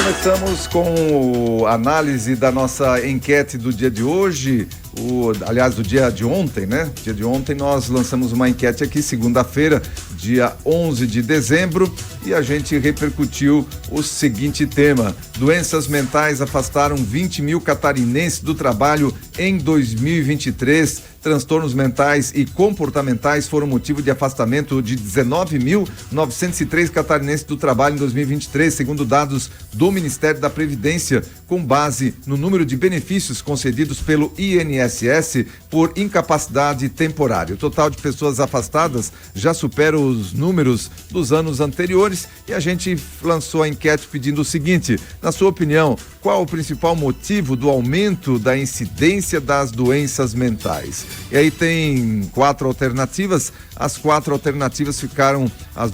Começamos com a análise da nossa enquete do dia de hoje, aliás, do dia de ontem, né? Dia de ontem nós lançamos uma enquete aqui, segunda-feira, dia 11 de dezembro, e a gente repercutiu o seguinte tema: doenças mentais afastaram 20 mil catarinenses do trabalho em 2023. Transtornos mentais e comportamentais foram motivo de afastamento de 19.903 catarinenses do trabalho em 2023, segundo dados do Ministério da Previdência, com base no número de benefícios concedidos pelo INSS por incapacidade temporária. O total de pessoas afastadas já supera os números dos anos anteriores, e a gente lançou a enquete pedindo o seguinte: na sua opinião, qual o principal motivo do aumento da incidência das doenças mentais? E aí tem 4 alternativas. As 4 alternativas ficaram, a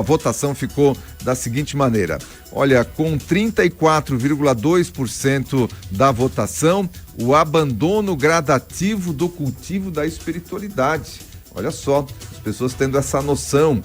votação ficou da seguinte maneira: olha, com 34,2% da votação, o abandono gradativo do cultivo da espiritualidade. Olha só, as pessoas tendo essa noção,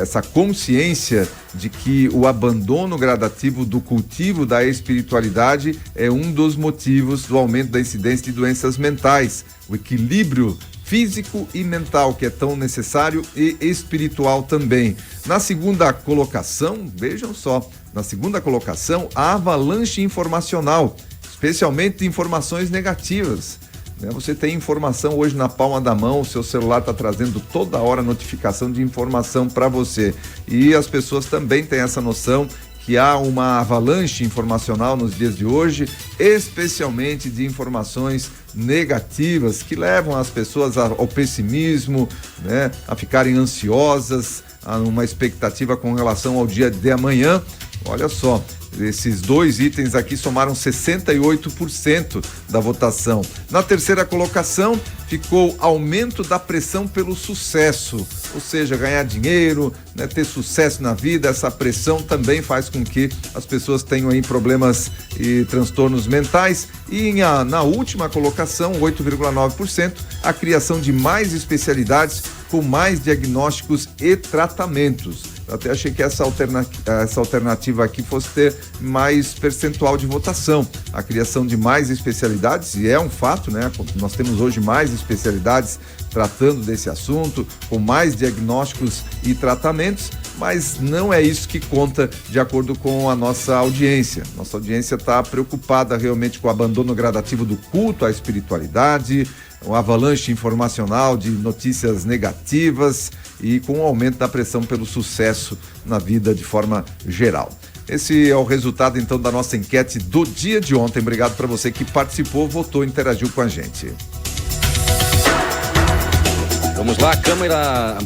essa consciência de que o abandono gradativo do cultivo da espiritualidade é um dos motivos do aumento da incidência de doenças mentais. O equilíbrio físico e mental, que é tão necessário, e espiritual também. Na segunda colocação, vejam só, na segunda colocação, a avalanche informacional, especialmente informações negativas. Você tem informação hoje na palma da mão, o seu celular está trazendo toda hora notificação de informação para você. E as pessoas também têm essa noção que há uma avalanche informacional nos dias de hoje, especialmente de informações negativas que levam as pessoas ao pessimismo, né, a ficarem ansiosas, a uma expectativa com relação ao dia de amanhã. Olha só, esses 2 itens aqui somaram 68% da votação. Na terceira colocação ficou aumento da pressão pelo sucesso, ou seja, ganhar dinheiro, né, ter sucesso na vida. Essa pressão também faz com que as pessoas tenham aí problemas e transtornos mentais. E na última colocação, 8,9%, a criação de mais especialidades com mais diagnósticos e tratamentos. Eu até achei que essa alternativa aqui fosse ter mais percentual de votação. A criação de mais especialidades, e é um fato, né? Nós temos hoje mais especialidades tratando desse assunto, com mais diagnósticos e tratamentos, mas não é isso que conta de acordo com a nossa audiência. Nossa audiência está preocupada realmente com o abandono gradativo do culto à espiritualidade, um avalanche informacional de notícias negativas e com o aumento da pressão pelo sucesso na vida de forma geral. Esse é o resultado, então, da nossa enquete do dia de ontem. Obrigado para você que participou, votou, interagiu com a gente. Vamos lá, a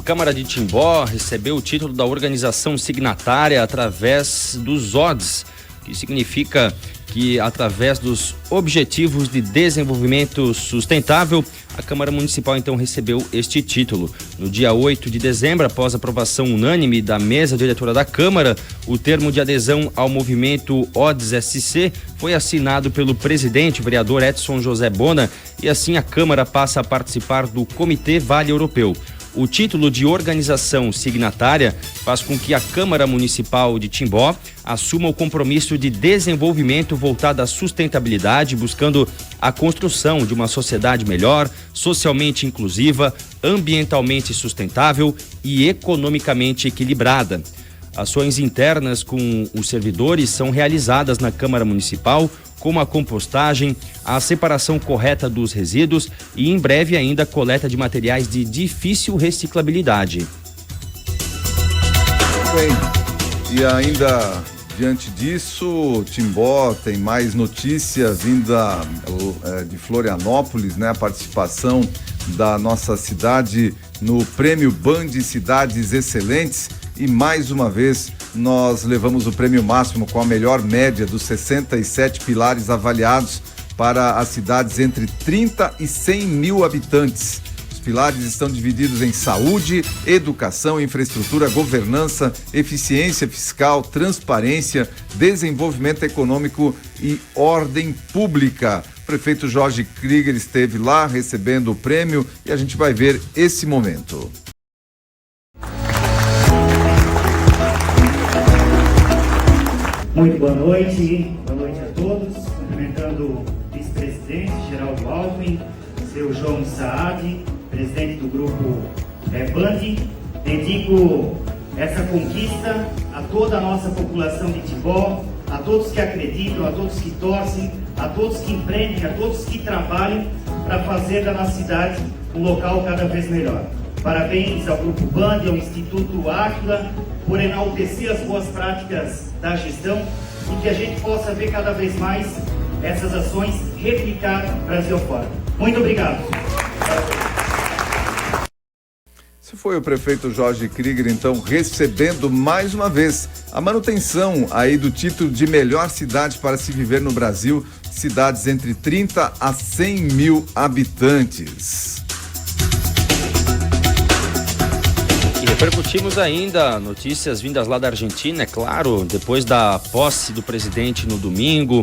Câmara de Timbó recebeu o título da organização signatária através dos ODS, que significa que, através dos Objetivos de Desenvolvimento Sustentável, a Câmara Municipal então recebeu este título. No dia 8 de dezembro, após aprovação unânime da mesa diretora da Câmara, o termo de adesão ao movimento ODS-SC foi assinado pelo presidente, o vereador Edson José Bona, e assim a Câmara passa a participar do Comitê Vale Europeu. O título de organização signatária faz com que a Câmara Municipal de Timbó assuma o compromisso de desenvolvimento voltado à sustentabilidade, buscando a construção de uma sociedade melhor, socialmente inclusiva, ambientalmente sustentável e economicamente equilibrada. Ações internas com os servidores são realizadas na Câmara Municipal, como a compostagem, a separação correta dos resíduos e, em breve, ainda a coleta de materiais de difícil reciclabilidade. Muito bem. E ainda diante disso, Timbó tem mais notícia vinda de Florianópolis, né? A participação da nossa cidade no Prêmio Band Cidades Excelentes. E mais uma vez nós levamos o prêmio máximo com a melhor média dos 67 pilares avaliados para as cidades entre 30 e 100 mil habitantes. Os pilares estão divididos em saúde, educação, infraestrutura, governança, eficiência fiscal, transparência, desenvolvimento econômico e ordem pública. O prefeito Jorge Krieger esteve lá recebendo o prêmio e a gente vai ver esse momento. Muito boa noite a todos. Cumprimentando o vice-presidente Geraldo Alckmin, seu João Saad, presidente do grupo Band. Dedico essa conquista a toda a nossa população de Timbó, a todos que acreditam, a todos que torcem, a todos que empreendem, a todos que trabalham para fazer da nossa cidade um local cada vez melhor. Parabéns ao Grupo Band e ao Instituto Áquila por enaltecer as boas práticas da gestão e que a gente possa ver cada vez mais essas ações replicar Brasil afora. Muito obrigado. Esse foi o prefeito Jorge Krieger, então, recebendo mais uma vez a manutenção aí do título de melhor cidade para se viver no Brasil, cidades entre 30 a 100 mil habitantes. E repercutimos ainda notícias vindas lá da Argentina, é claro, depois da posse do presidente no domingo,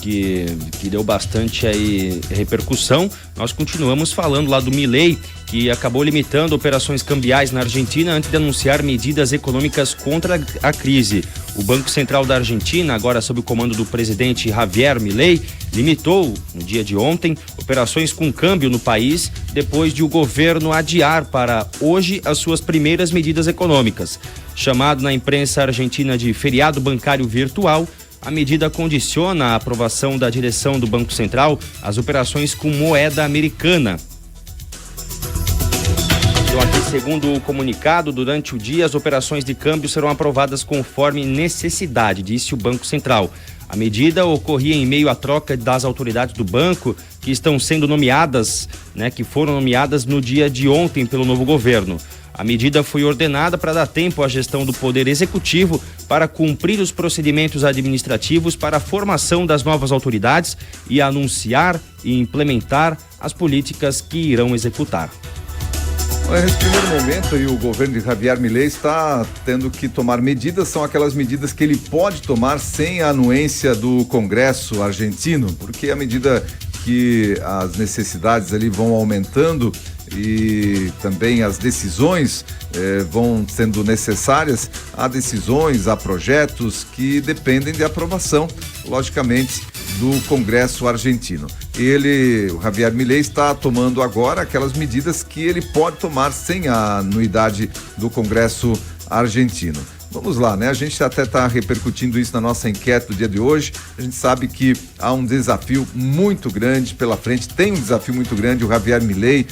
que deu bastante aí repercussão. Nós continuamos falando lá do Milei, que acabou limitando operações cambiais na Argentina antes de anunciar medidas econômicas contra a crise. O Banco Central da Argentina, agora sob o comando do presidente Javier Milei, limitou, no dia de ontem, operações com câmbio no país, depois de o governo adiar para hoje as suas primeiras medidas econômicas. Chamado na imprensa argentina de feriado bancário virtual, a medida condiciona a aprovação da direção do Banco Central às operações com moeda americana. Então, aqui, segundo o comunicado, durante o dia as operações de câmbio serão aprovadas conforme necessidade, disse o Banco Central. A medida ocorria em meio à troca das autoridades do banco que estão sendo nomeadas, que foram nomeadas no dia de ontem pelo novo governo. A medida foi ordenada para dar tempo à gestão do Poder Executivo para cumprir os procedimentos administrativos para a formação das novas autoridades e anunciar e implementar as políticas que irão executar. Nesse primeiro momento, o governo de Javier Milei está tendo que tomar medidas, são aquelas medidas que ele pode tomar sem a anuência do Congresso argentino, porque à medida que as necessidades ali vão aumentando e também as decisões vão sendo necessárias, há decisões, há projetos que dependem de aprovação, logicamente, do Congresso argentino. O Javier Milei está tomando agora aquelas medidas que ele pode tomar sem a anuidade do Congresso argentino. Vamos lá, A gente até está repercutindo isso na nossa enquete do dia de hoje. A gente sabe que há um desafio muito grande pela frente, tem um desafio muito grande o Javier Milei,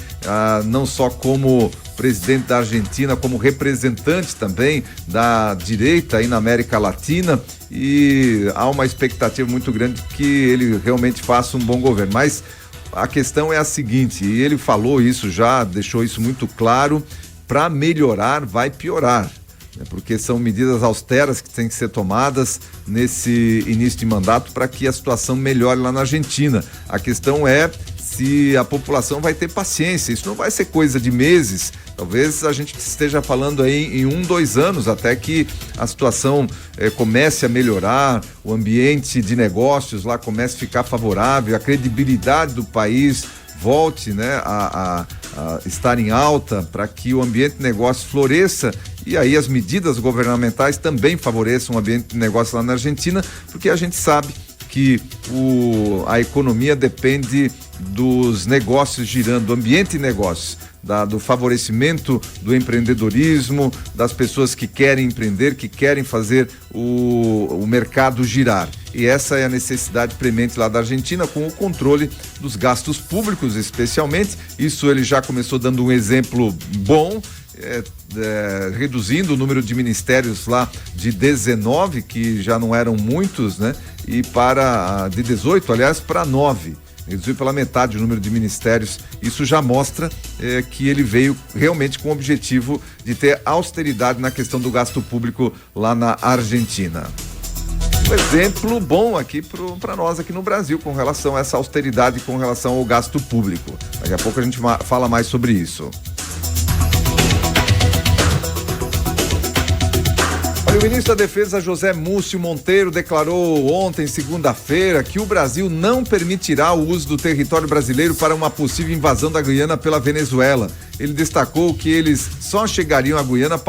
não só como presidente da Argentina, como representante também da direita aí na América Latina, e há uma expectativa muito grande que ele realmente faça um bom governo. Mas a questão é a seguinte, e ele falou isso já, deixou isso muito claro: para melhorar vai piorar. Porque são medidas austeras que têm que ser tomadas nesse início de mandato para que a situação melhore lá na Argentina. A questão é se a população vai ter paciência. Isso não vai ser coisa de meses, talvez a gente esteja falando aí em 2 anos até que a situação comece a melhorar, o ambiente de negócios lá comece a ficar favorável, a credibilidade do país volte a estar em alta, para que o ambiente de negócio floresça e aí as medidas governamentais também favoreçam o ambiente de negócio lá na Argentina, porque a gente sabe que a economia depende dos negócios girando, do ambiente de negócios, do favorecimento do empreendedorismo, das pessoas que querem empreender, que querem fazer o mercado girar. E essa é a necessidade premente lá da Argentina, com o controle dos gastos públicos, especialmente. Isso ele já começou dando um exemplo bom, reduzindo o número de ministérios lá de 19, que já não eram muitos, e de 18, aliás, para 9. Reduziu pela metade o número de ministérios. Isso já mostra que ele veio realmente com o objetivo de ter austeridade na questão do gasto público lá na Argentina. Um exemplo bom aqui para nós aqui no Brasil com relação a essa austeridade, com relação ao gasto público. Daqui a pouco a gente fala mais sobre isso. O ministro da Defesa, José Múcio Monteiro, declarou ontem, segunda-feira, que o Brasil não permitirá o uso do território brasileiro para uma possível invasão da Guiana pela Venezuela. ele destacou que eles só chegariam à Guiana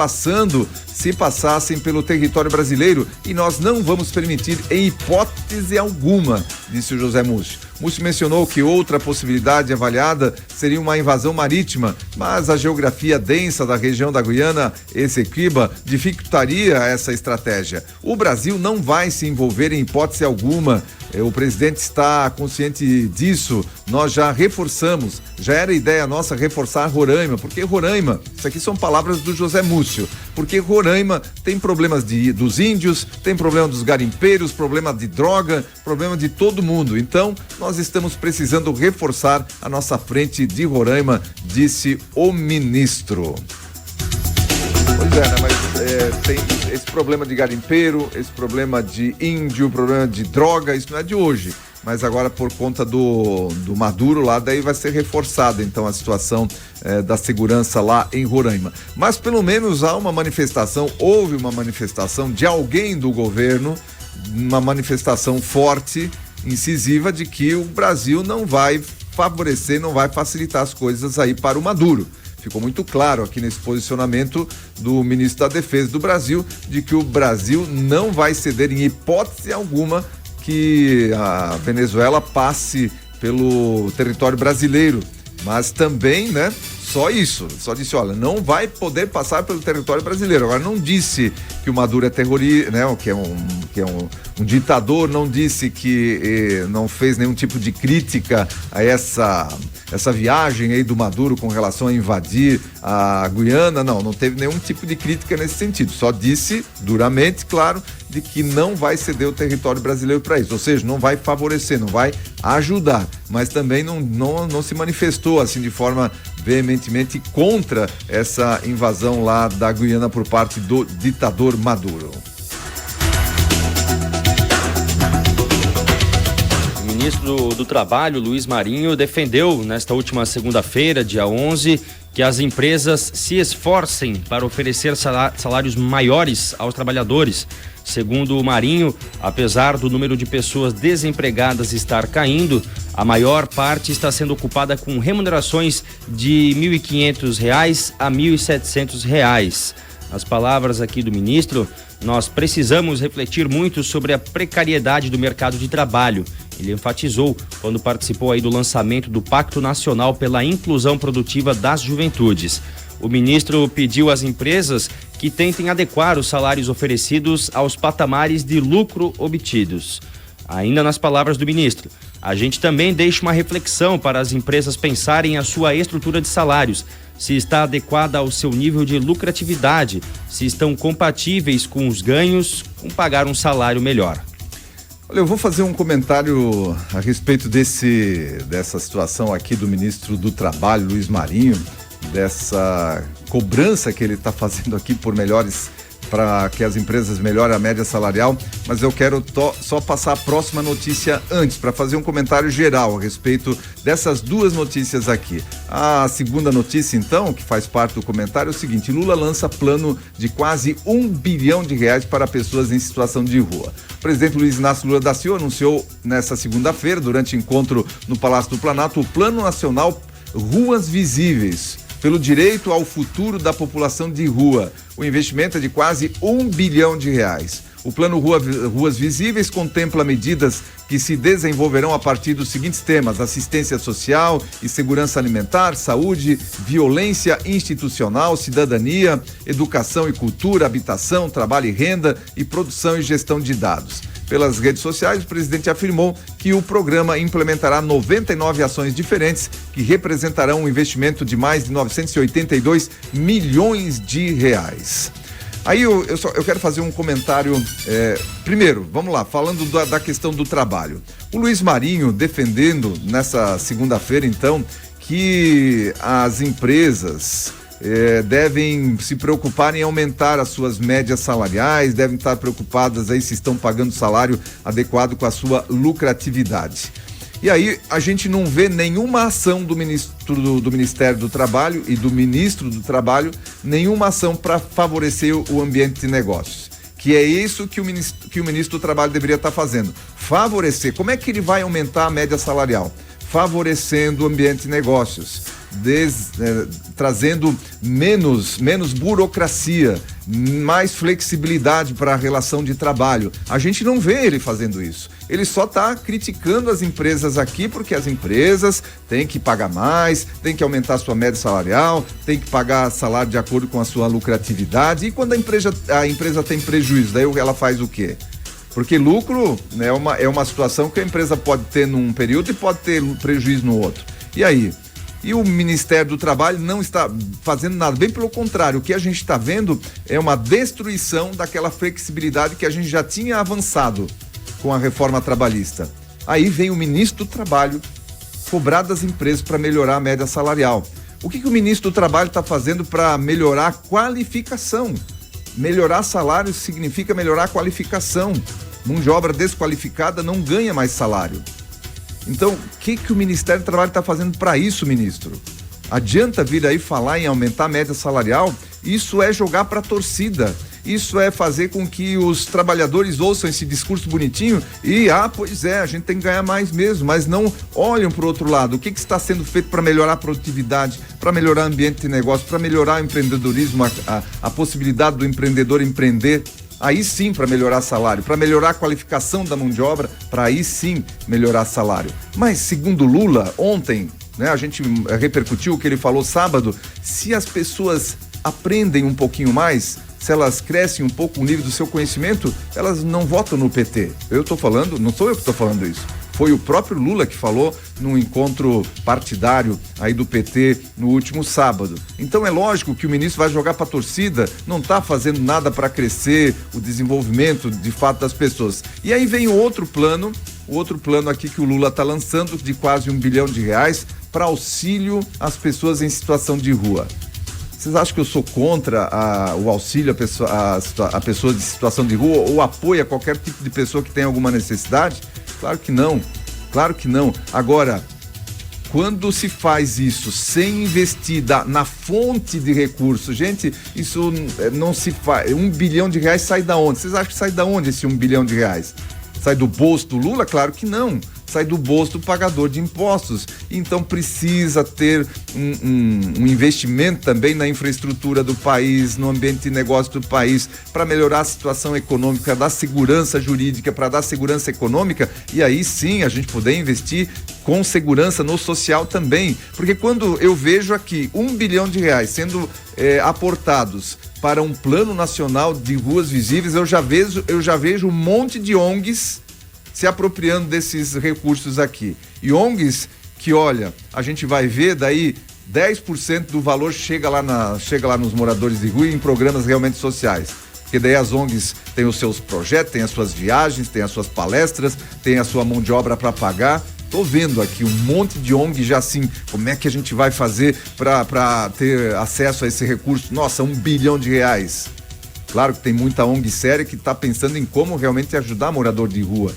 se passassem pelo território brasileiro, e nós não vamos permitir em hipótese alguma, disse o José Múcio. Múcio mencionou que outra possibilidade avaliada seria uma invasão marítima, mas a geografia densa da região da Guiana Essequiba dificultaria essa estratégia. O Brasil não vai se envolver em hipótese alguma. O presidente está consciente disso. Nós já reforçamos, já era ideia nossa reforçar Roraima, porque Roraima, isso aqui são palavras do José Múcio, porque Roraima tem problemas dos índios, tem problema dos garimpeiros, problema de droga, problema de todo mundo. Então, nós estamos precisando reforçar a nossa frente de Roraima, disse o ministro. Pois é, né? Mas tem esse problema de garimpeiro, esse problema de índio, problema de droga, isso não é de hoje. Mas agora, por conta do Maduro lá, daí vai ser reforçada, então, a situação da segurança lá em Roraima. Mas, pelo menos, houve uma manifestação de alguém do governo, uma manifestação forte, incisiva, de que o Brasil não vai favorecer, não vai facilitar as coisas aí para o Maduro. Ficou muito claro aqui nesse posicionamento do ministro da Defesa do Brasil, de que o Brasil não vai ceder em hipótese alguma que a Venezuela passe pelo território brasileiro, mas também, né, só isso, só disse, olha, não vai poder passar pelo território brasileiro. Agora, não disse que o Maduro é terrorista, né, que é um ditador, não disse que não fez nenhum tipo de crítica a essa viagem aí do Maduro com relação a invadir a Guiana. Não teve nenhum tipo de crítica nesse sentido, só disse duramente, claro, de que não vai ceder o território brasileiro para isso, ou seja, não vai favorecer, não vai ajudar, mas também não se manifestou assim de forma veementemente contra essa invasão lá da Guiana por parte do ditador Maduro. O ministro do Trabalho, Luiz Marinho, defendeu nesta última segunda-feira, dia 11, que as empresas se esforcem para oferecer salários maiores aos trabalhadores. Segundo o Marinho, apesar do número de pessoas desempregadas estar caindo, a maior parte está sendo ocupada com remunerações de R$ 1.500 a R$ 1.700. As palavras aqui do ministro, nós precisamos refletir muito sobre a precariedade do mercado de trabalho. Ele enfatizou quando participou aí do lançamento do Pacto Nacional pela Inclusão Produtiva das Juventudes. O ministro pediu às empresas que tentem adequar os salários oferecidos aos patamares de lucro obtidos. Ainda nas palavras do ministro, a gente também deixa uma reflexão para as empresas pensarem a sua estrutura de salários, se está adequada ao seu nível de lucratividade, se estão compatíveis com os ganhos, com pagar um salário melhor. Olha, eu vou fazer um comentário a respeito dessa situação aqui do ministro do Trabalho, Luiz Marinho, dessa cobrança que ele está fazendo aqui por para que as empresas melhorem a média salarial, mas eu quero só passar a próxima notícia antes, para fazer um comentário geral a respeito dessas duas notícias aqui. A segunda notícia, então, que faz parte do comentário, é o seguinte: Lula lança plano de quase R$1 bilhão para pessoas em situação de rua. O presidente Luiz Inácio Lula da Silva anunciou nessa segunda-feira, durante encontro no Palácio do Planalto, o Plano Nacional Ruas Visíveis, pelo direito ao futuro da população de rua. O investimento é de quase R$1 bilhão. O plano Ruas Visíveis contempla medidas que se desenvolverão a partir dos seguintes temas: assistência social e segurança alimentar, saúde, violência institucional, cidadania, educação e cultura, habitação, trabalho e renda e produção e gestão de dados. Pelas redes sociais, o presidente afirmou que o programa implementará 99 ações diferentes que representarão um investimento de mais de R$982 milhões. Aí eu quero fazer um comentário, primeiro, vamos lá, falando da questão do trabalho. O Luiz Marinho defendendo nessa segunda-feira, então, que as empresas devem se preocupar em aumentar as suas médias salariais, devem estar preocupadas aí se estão pagando salário adequado com a sua lucratividade. E aí a gente não vê nenhuma ação do Ministério do Trabalho e do ministro do Trabalho, nenhuma ação para favorecer o ambiente de negócios. Que é isso que o ministro do Trabalho deveria estar fazendo. Favorecer. Como é que ele vai aumentar a média salarial? Favorecendo o ambiente de negócios. trazendo menos burocracia, mais flexibilidade para a relação de trabalho. A gente não vê ele fazendo isso. Ele só está criticando as empresas aqui porque as empresas têm que pagar mais, têm que aumentar a sua média salarial, têm que pagar salário de acordo com a sua lucratividade. E quando a empresa tem prejuízo, daí ela faz o quê? Porque lucro, né, é uma situação que a empresa pode ter num período e pode ter prejuízo no outro. E aí? E o Ministério do Trabalho não está fazendo nada, bem pelo contrário, o que a gente está vendo é uma destruição daquela flexibilidade que a gente já tinha avançado com a reforma trabalhista. Aí vem o ministro do Trabalho cobrar das empresas para melhorar a média salarial. O que o ministro do Trabalho está fazendo para melhorar a qualificação? Melhorar salário significa melhorar a qualificação. Mão de obra desqualificada não ganha mais salário. Então, o que o Ministério do Trabalho está fazendo para isso, ministro? Adianta vir aí falar em aumentar a média salarial? Isso é jogar para a torcida. Isso é fazer com que os trabalhadores ouçam esse discurso bonitinho e, pois é, a gente tem que ganhar mais mesmo, mas não olham para o outro lado. O que está sendo feito para melhorar a produtividade, para melhorar o ambiente de negócio, para melhorar o empreendedorismo, a possibilidade do empreendedor empreender? Aí sim, para melhorar salário, para melhorar a qualificação da mão de obra, para aí sim melhorar salário. Mas, segundo Lula, ontem, né, a gente repercutiu o que ele falou sábado, se as pessoas aprendem um pouquinho mais, se elas crescem um pouco o nível do seu conhecimento, elas não votam no PT. Eu estou falando, não sou eu que estou falando isso. Foi o próprio Lula que falou num encontro partidário aí do PT no último sábado. Então é lógico que o ministro vai jogar para a torcida, não está fazendo nada para crescer o desenvolvimento de fato das pessoas. E aí vem o outro plano aqui que o Lula está lançando de quase R$1 bilhão para auxílio às pessoas em situação de rua. Vocês acham que eu sou contra o auxílio a pessoas de situação de rua ou apoio a qualquer tipo de pessoa que tem alguma necessidade? Claro que não. Agora, quando se faz isso sem investir na fonte de recursos, gente, isso não se faz. R$1 bilhão sai da onde? Vocês acham que sai da onde esse R$1 bilhão? Sai do bolso do Lula? Claro que não. Sai do bolso do pagador de impostos. Então precisa ter um investimento também na infraestrutura do país, no ambiente de negócio do país, para melhorar a situação econômica, dar segurança jurídica, para dar segurança econômica, e aí sim a gente poder investir com segurança no social também. Porque quando eu vejo aqui R$1 bilhão sendo aportados para um plano nacional de ruas visíveis, eu já vejo um monte de ONGs se apropriando desses recursos aqui. E ONGs que, olha, a gente vai ver daí 10% do valor chega lá nos moradores de rua em programas realmente sociais. Porque daí as ONGs têm os seus projetos, têm as suas viagens, têm as suas palestras, têm a sua mão de obra para pagar. Tô vendo aqui um monte de ONG já assim, como é que a gente vai fazer para ter acesso a esse recurso? Nossa, R$1 bilhão. Claro que tem muita ONG séria que está pensando em como realmente ajudar morador de rua.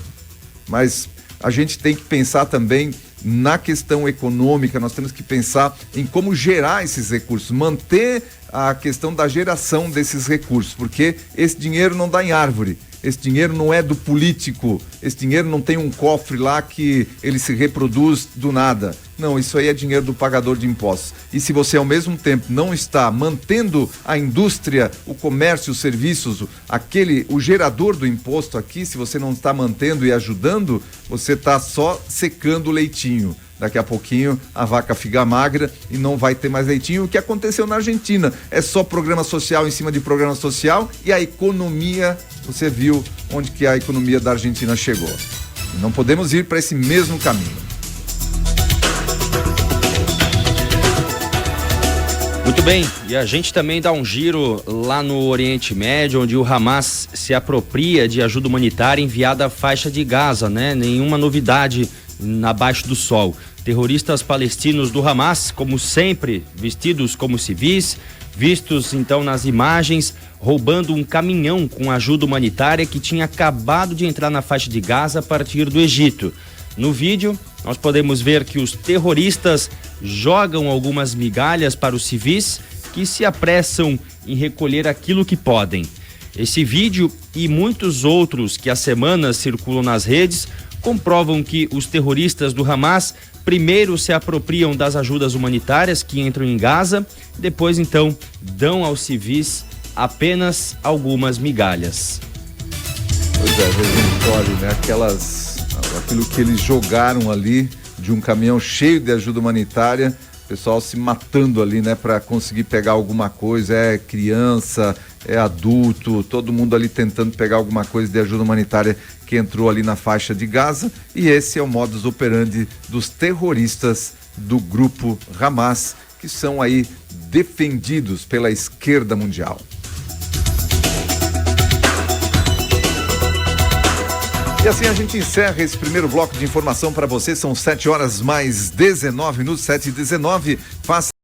Mas a gente tem que pensar também na questão econômica, nós temos que pensar em como gerar esses recursos, manter a questão da geração desses recursos, porque esse dinheiro não dá em árvore, esse dinheiro não é do político, esse dinheiro não tem um cofre lá que ele se reproduz do nada. Não, isso aí é dinheiro do pagador de impostos. E se você ao mesmo tempo não está mantendo a indústria, o comércio, os serviços, o gerador do imposto aqui, se você não está mantendo e ajudando, você está só secando o leitinho. Daqui a pouquinho a vaca fica magra e não vai ter mais leitinho. O que aconteceu na Argentina é só programa social em cima de programa social, e a economia, você viu onde que a economia da Argentina chegou. E não podemos ir para esse mesmo caminho. Muito bem, e a gente também dá um giro lá no Oriente Médio, onde o Hamas se apropria de ajuda humanitária enviada à faixa de Gaza, né? Nenhuma novidade abaixo do sol. Terroristas palestinos do Hamas, como sempre, vestidos como civis, vistos então nas imagens, roubando um caminhão com ajuda humanitária que tinha acabado de entrar na faixa de Gaza a partir do Egito. No vídeo, nós podemos ver que os terroristas jogam algumas migalhas para os civis que se apressam em recolher aquilo que podem. Esse vídeo e muitos outros que há semanas circulam nas redes comprovam que os terroristas do Hamas primeiro se apropriam das ajudas humanitárias que entram em Gaza, depois então dão aos civis apenas algumas migalhas. Pois é, a gente olha, né, aquilo que eles jogaram ali de um caminhão cheio de ajuda humanitária, o pessoal se matando ali, né, para conseguir pegar alguma coisa, é criança, é adulto, todo mundo ali tentando pegar alguma coisa de ajuda humanitária que entrou ali na faixa de Gaza, e esse é o modus operandi dos terroristas do grupo Hamas, que são aí defendidos pela esquerda mundial. E assim a gente encerra esse primeiro bloco de informação para você. São 7 horas mais 19 minutos, 7h19. Faça